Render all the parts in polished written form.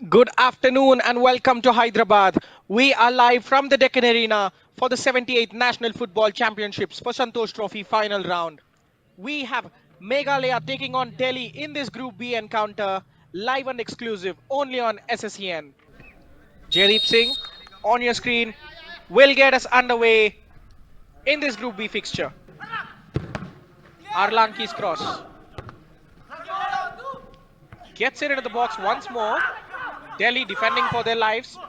Good afternoon and welcome to Hyderabad. We are live from the Deccan Arena for the 78th National Football Championships for Santosh Trophy final round. We have Meghalaya taking on Delhi in this Group B encounter, live and exclusive only on SSEN. Jaydeep Singh on your screen will get us underway in this Group B fixture. Arlanki's cross gets it into the box once more. Delhi defending for their lives.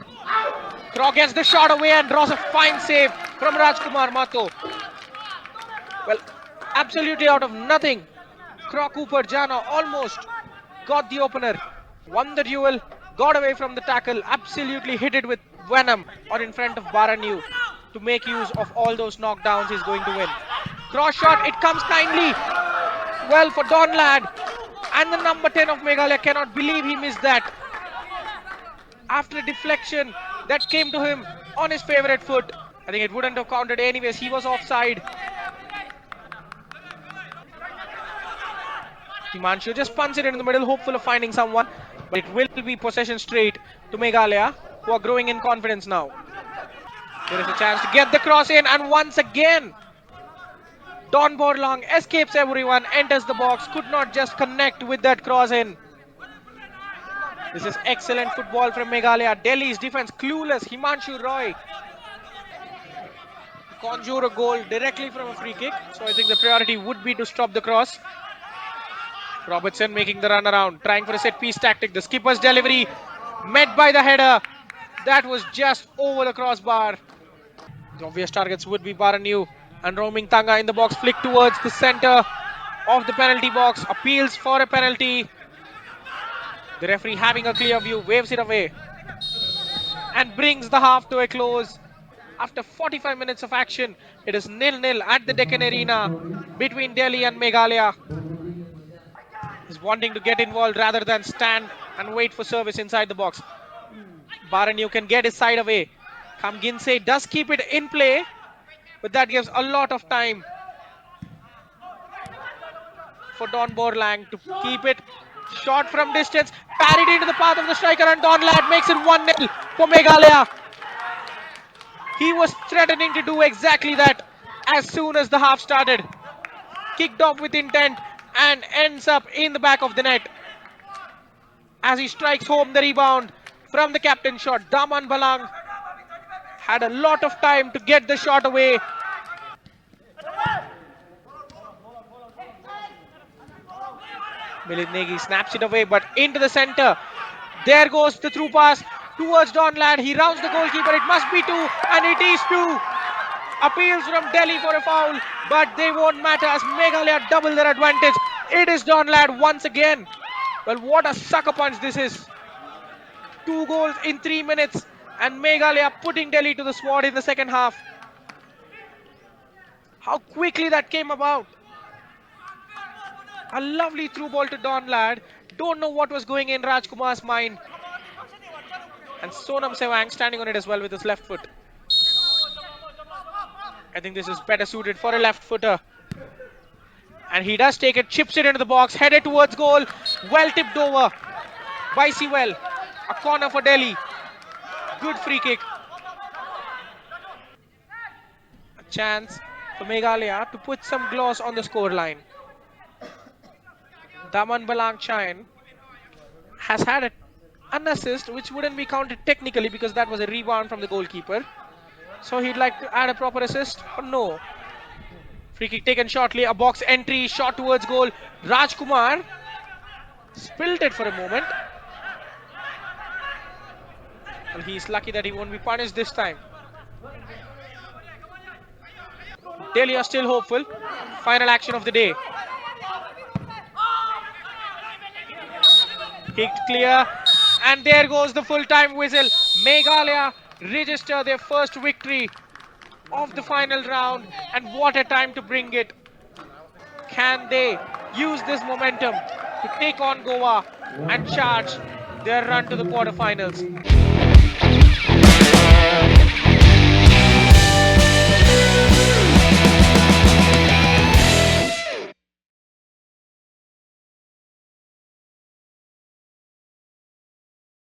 Crow gets the shot away and draws a fine save from Rajkumar Mato. Well, absolutely out of nothing. Crow Cooper Jana almost got the opener, won the duel, got away from the tackle, absolutely hit it with venom or in front of Baranu to make use of all those knockdowns he's going to win. Cross shot, it comes kindly. Well for Don Lad. And the number 10 of Meghalaya cannot believe he missed that. After a deflection that came to him on his favorite foot. I think it wouldn't have counted anyways. He was offside. Himanshu just punts it into the middle, hopeful of finding someone. But it will be possession straight to Meghalaya, who are growing in confidence now. There is a chance to get the cross in, and once again, Don Borlong escapes everyone, enters the box, could not just connect with that cross in. This is excellent football from Meghalaya. Delhi's defense clueless. Himanshu Roy conjure a goal directly from a free kick. So I think the priority would be to stop the cross. Robertson making the run around, trying for a set piece tactic. The skipper's delivery met by the header. That was just over the crossbar. The obvious targets would be Baranu and roaming Tanga in the box, flick towards the center of the penalty box. Appeals for a penalty. The referee having a clear view, waves it away and brings the half to a close. After 45 minutes of action, it is 0-0 at the Deccan Arena between Delhi and Meghalaya. He's wanting to get involved rather than stand and wait for service inside the box. Baranu can get his side away. Kamginse does keep it in play, but that gives a lot of time for Don Borlang to keep it. Shot from distance, parried into the path of the striker, and Don Lad makes it 1-0 for Meghalaya. He was threatening to do exactly that as soon as the half started. Kicked off with intent and ends up in the back of the net. As he strikes home the rebound from the captain shot, Daman Balang had a lot of time to get the shot away. Milind Negi snaps it away, but into the center. There goes the through pass towards Don Lad. He rounds the goalkeeper. It must be 2, and it is 2. Appeals from Delhi for a foul, but they won't matter as Meghalaya double their advantage. It is Don Lad once again. Well, what a sucker punch this is. 2 goals in 3 minutes, and Meghalaya putting Delhi to the sword in the second half. How quickly that came about. A lovely through ball to Don Lad. Don't know what was going in Rajkumar's mind. And Sonam Sewang standing on it as well with his left foot. I think this is better suited for a left footer. And he does take it, chips it into the box, headed towards goal. Well tipped over by Sewell. A corner for Delhi. Good free kick. A chance for Meghalaya to put some gloss on the scoreline. Daman Balang Chayan has had an assist which wouldn't be counted technically because that was a rebound from the goalkeeper. So he'd like to add a proper assist or no? Free kick taken shortly, a box entry, shot towards goal. Rajkumar spilled it for a moment. Well, he's lucky that he won't be punished this time. Delhi are still hopeful. Final action of the day. Kicked clear, and there goes the full-time whistle. Meghalaya register their first victory of the final round, and what a time to bring it. Can they use this momentum to take on Goa and charge their run to the quarterfinals?